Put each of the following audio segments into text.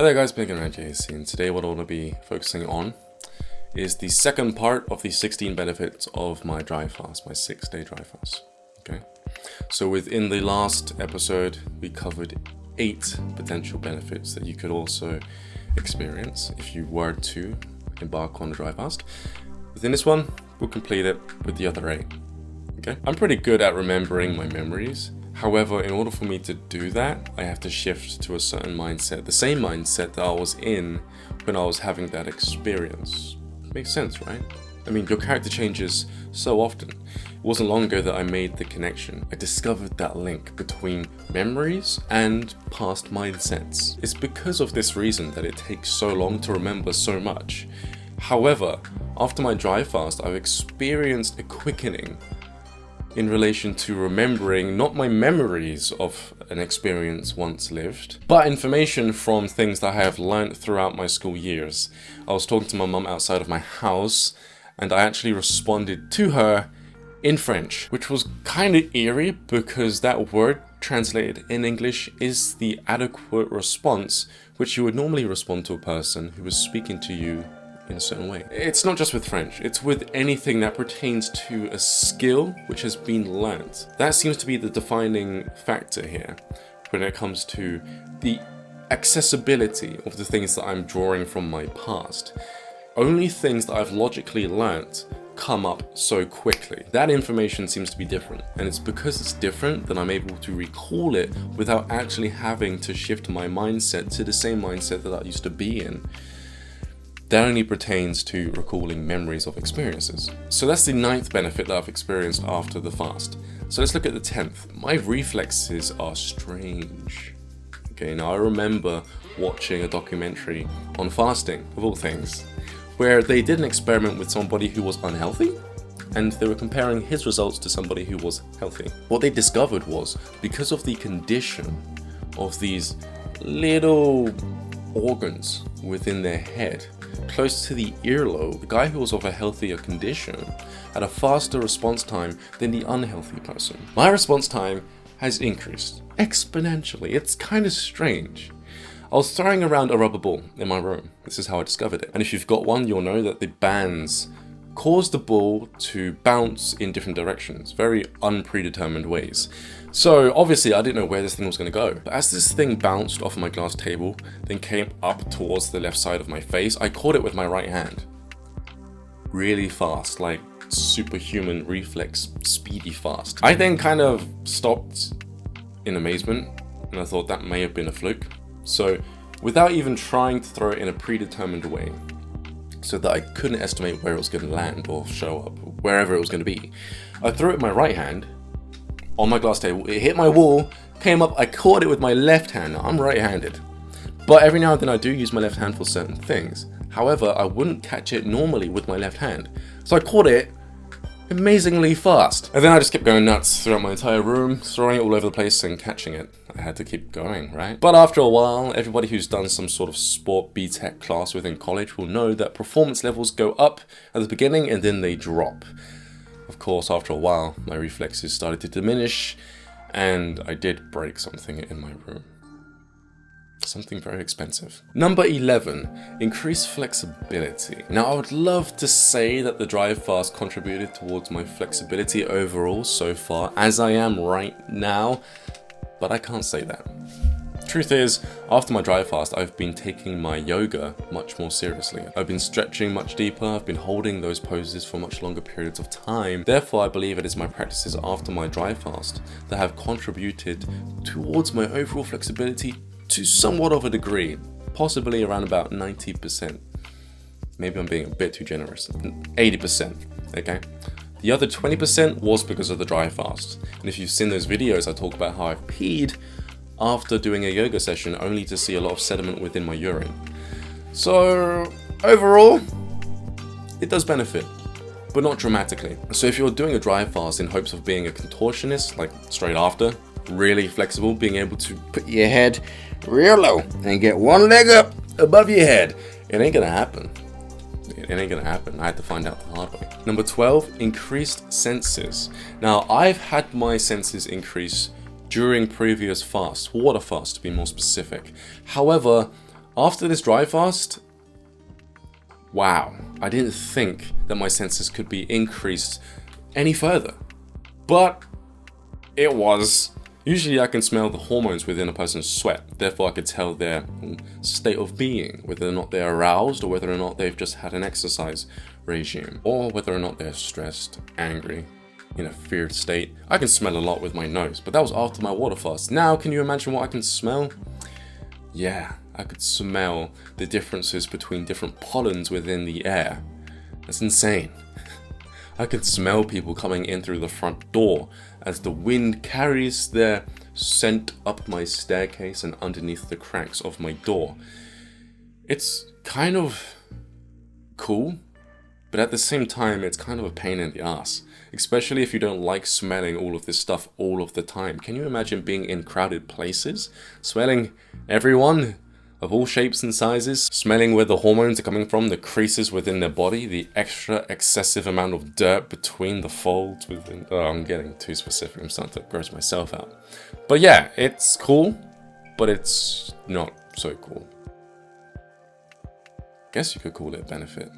Hi there guys, Bacon and JC, and today what I want to be focusing on is the second part of the 16 benefits of my dry fast, my 6-day dry fast. Okay, so within the last episode we covered 8 potential benefits that you could also experience if you were to embark on a dry fast. Within this one, we'll complete it with the other 8. Okay, I'm pretty good at remembering my memories. However, in order for me to do that, I have to shift to a certain mindset, the same mindset that I was in when I was having that experience. Makes sense, right? I mean, your character changes so often. It wasn't long ago that I made the connection. I discovered that link between memories and past mindsets. It's because of this reason that it takes so long to remember so much. However, after my dry fast, I've experienced a quickening in relation to remembering not my memories of an experience once lived, but information from things that I have learned throughout my school years. I was talking to my mum outside of my house, and I actually responded to her in French, which was kind of eerie because that word translated in English is the adequate response which you would normally respond to a person who was speaking to you in a certain way. It's not just with French, it's with anything that pertains to a skill which has been learnt. That seems to be the defining factor here when it comes to the accessibility of the things that I'm drawing from my past. Only things that I've logically learnt come up so quickly. That information seems to be different, and it's because it's different that I'm able to recall it without actually having to shift my mindset to the same mindset that I used to be in. That only pertains to recalling memories of experiences. So that's the 9th benefit that I've experienced after the fast. So let's look at the 10th. My reflexes are strange. Okay, now I remember watching a documentary on fasting, of all things, where they did an experiment with somebody who was unhealthy, and they were comparing his results to somebody who was healthy. What they discovered was, because of the condition of these little organs within their head, close to the earlobe, the guy who was of a healthier condition had a faster response time than the unhealthy person. My response time has increased exponentially. It's kind of strange. I was throwing around a rubber ball in my room. This is how I discovered it. And if you've got one, you'll know that the bands cause the ball to bounce in different directions, very unpredetermined ways. So obviously I didn't know where this thing was going to go. But as this thing bounced off my glass table, then came up towards the left side of my face, I caught it with my right hand. Really fast, like superhuman reflex, speedy fast. I then kind of stopped in amazement, and I thought that may have been a fluke. So without even trying to throw it in a predetermined way, so that I couldn't estimate where it was going to land or show up, wherever it was going to be, I threw it with my right hand on my glass table. It hit my wall, came up, I caught it with my left hand. Now, I'm right-handed, but every now and then I do use my left hand for certain things. However, I wouldn't catch it normally with my left hand, so I caught it amazingly fast. And then I just kept going nuts throughout my entire room, throwing it all over the place and catching it. I had to keep going, right? But after a while, everybody who's done some sort of sport BTEC class within college will know that performance levels go up at the beginning and then they drop. Of course, after a while, my reflexes started to diminish, and I did break something in my room. Something very expensive. Number 11, increase flexibility. Now, I would love to say that the dry fast contributed towards my flexibility overall so far, as I am right now, but I can't say that. Truth is, after my dry fast, I've been taking my yoga much more seriously. I've been stretching much deeper, I've been holding those poses for much longer periods of time. Therefore, I believe it is my practices after my dry fast that have contributed towards my overall flexibility to somewhat of a degree, possibly around about 90%. Maybe I'm being a bit too generous. 80%, okay? The other 20% was because of the dry fast. And if you've seen those videos, I talk about how I've peed after doing a yoga session only to see a lot of sediment within my urine. So overall, it does benefit, but not dramatically. So if you're doing a dry fast in hopes of being a contortionist, like straight after, really flexible, being able to put your head real low and get one leg up above your head, it ain't gonna happen. It ain't gonna happen. I had to find out the hard way. Number 12, increased senses. Now, I've had my senses increase during previous fasts, water fasts to be more specific. However, After this dry fast, wow, I didn't think that my senses could be increased any further. But it was. Usually I can smell the hormones within a person's sweat, therefore I could tell their state of being, whether or not they're aroused or whether or not they've just had an exercise regime, or whether or not they're stressed, angry, in a feared state. I can smell a lot with my nose, but that was after my water fast. Now, can you imagine what I can smell? Yeah, I could smell the differences between different pollens within the air. That's insane. I could smell people coming in through the front door as the wind carries their scent up my staircase and underneath the cracks of my door. It's kind of cool, but at the same time, it's kind of a pain in the ass, especially if you don't like smelling all of this stuff all of the time. Can you imagine being in crowded places, smelling everyone of all shapes and sizes, smelling where the hormones are coming from, the creases within their body, the extra excessive amount of dirt between the folds within... Oh, I'm getting too specific. I'm starting to gross myself out. But yeah, it's cool, but it's not so cool. Guess you could call it a benefit,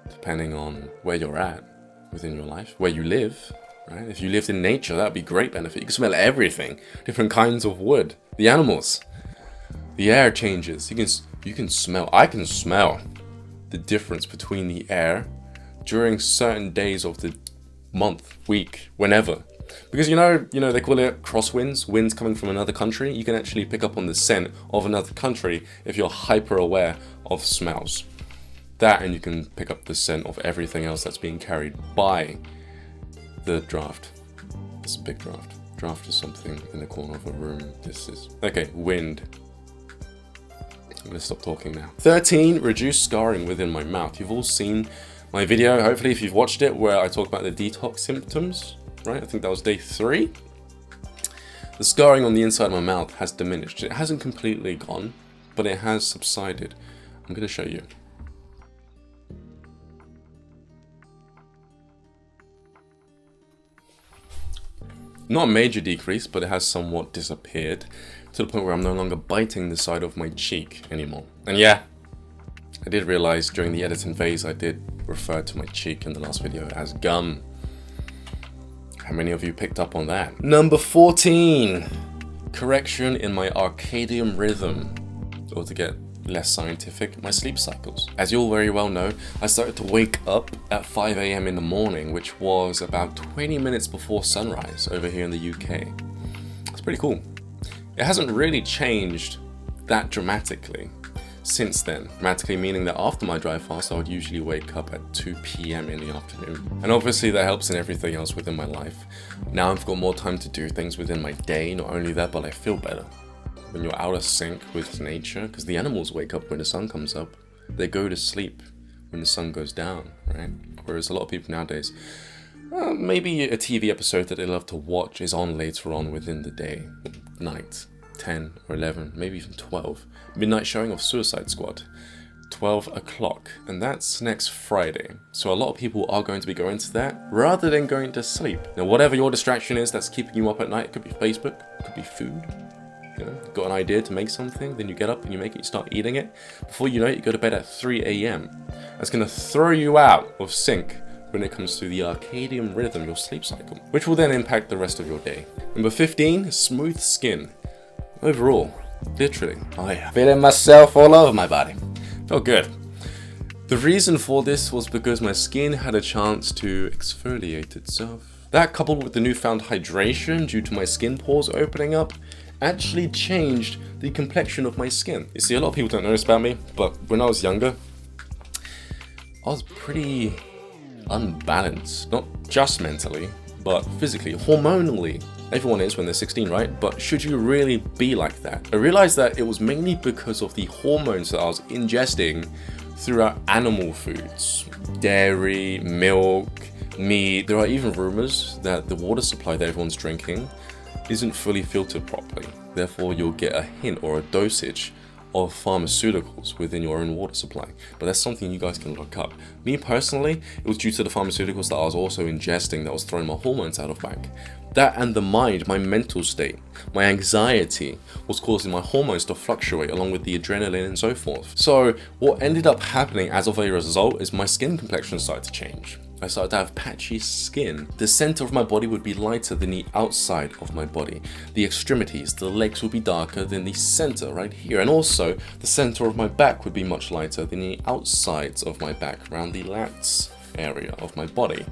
depending on where you're at within your life, where you live, right? If you lived in nature, that'd be great benefit. You can smell everything, different kinds of wood, the animals. The air changes. You can smell. I can smell the difference between the air during certain days of the month, week, whenever. Because you know they call it crosswinds, winds coming from another country. You can actually pick up on the scent of another country if you're hyper aware of smells. That, and you can pick up the scent of everything else that's being carried by the draft. It's a big draft. Draft is something in the corner of a room. This is okay. Wind. I'm going to stop talking now. 13, reduce scarring within my mouth. You've all seen my video, hopefully if you've watched it, where I talk about the detox symptoms, right? I think that was day 3. The scarring on the inside of my mouth has diminished. It hasn't completely gone, but it has subsided. I'm going to show you. Not a major decrease, but it has somewhat disappeared, to the point where I'm no longer biting the side of my cheek anymore. And yeah, I did realize during the editing phase I did refer to my cheek in the last video as gum. How many of you picked up on that? Number 14, correction in my circadian rhythm, or to get less scientific, my sleep cycles. As you all very well know, I started to wake up at 5 AM in the morning, which was about 20 minutes before sunrise over here in the UK. It's pretty cool. It hasn't really changed that dramatically since then. Dramatically meaning that after my dry fast, I would usually wake up at 2 PM in the afternoon. And obviously that helps in everything else within my life. Now I've got more time to do things within my day. Not only that, but I feel better. When you're out of sync with nature, because the animals wake up when the sun comes up. They go to sleep when the sun goes down, right? Whereas a lot of people nowadays, maybe a TV episode that they love to watch is on later on within the day, night, 10 or 11, maybe even 12. Midnight showing of Suicide Squad, 12 o'clock, and that's next Friday. So a lot of people are going to be going to that rather than going to sleep. Now, whatever your distraction is that's keeping you up at night, it could be Facebook, it could be food. You know, got an idea to make something, then you get up and you make it, you start eating it. Before you know it, you go to bed at 3 AM. That's going to throw you out of sync when it comes to the circadian rhythm, your sleep cycle, which will then impact the rest of your day. Number 15, smooth skin. Overall, literally, I am feeling myself all over my body. Felt good. The reason for this was because my skin had a chance to exfoliate itself. That, coupled with the newfound hydration due to my skin pores opening up, actually changed the complexion of my skin. You see, a lot of people don't know this about me, but when I was younger, I was pretty unbalanced. Not just mentally, but physically, hormonally. Everyone is when they're 16, right? But should you really be like that? I realized that it was mainly because of the hormones that I was ingesting throughout animal foods. Dairy, milk, meat. There are even rumors that the water supply that everyone's drinking isn't fully filtered properly. Therefore, you'll get a hint or a dosage of pharmaceuticals within your own water supply. But that's something you guys can look up. Me personally, it was due to the pharmaceuticals that I was also ingesting that was throwing my hormones out of whack. That and the mind, my mental state, my anxiety was causing my hormones to fluctuate along with the adrenaline and so forth. So what ended up happening as of a result is my skin complexion started to change. I started to have patchy skin. The center of my body would be lighter than the outside of my body. The extremities, the legs would be darker than the center right here. And also, the center of my back would be much lighter than the outsides of my back, around the lats area of my body.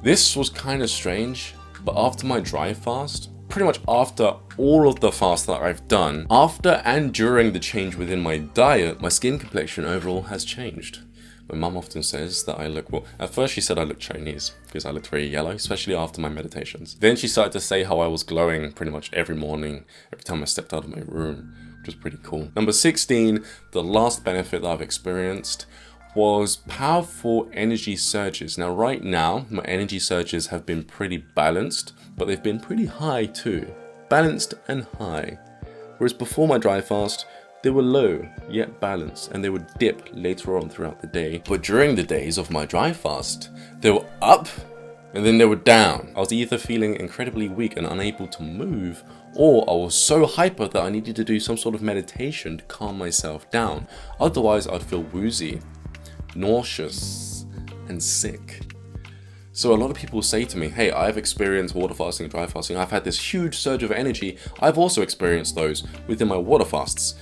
This was kind of strange, but after my dry fast, pretty much after all of the fast that I've done, after and during the change within my diet, my skin complexion overall has changed. My mum often says that I look, well, at first she said I look Chinese because I looked very yellow, especially after my meditations. Then she started to say how I was glowing pretty much every morning, every time I stepped out of my room, which was pretty cool. Number 16, the last benefit that I've experienced was powerful energy surges. Now, right now, my energy surges have been pretty balanced, but they've been pretty high too. Balanced and high. Whereas before my dry fast, they were low, yet balanced, and they would dip later on throughout the day. But during the days of my dry fast, they were up, and then they were down. I was either feeling incredibly weak and unable to move, or I was so hyper that I needed to do some sort of meditation to calm myself down. Otherwise, I'd feel woozy, nauseous, and sick. So a lot of people say to me, hey, I've experienced water fasting and dry fasting. I've had this huge surge of energy. I've also experienced those within my water fasts.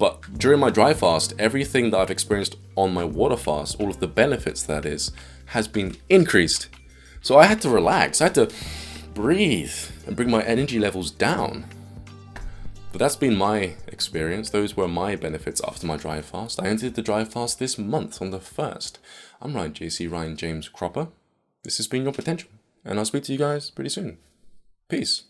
But during my dry fast, everything that I've experienced on my water fast, all of the benefits that is, has been increased. So I had to relax. I had to breathe and bring my energy levels down. But that's been my experience. Those were my benefits after my dry fast. I entered the dry fast this month on the 1st. I'm Ryan James Cropper. This has been Your Potential, and I'll speak to you guys pretty soon. Peace.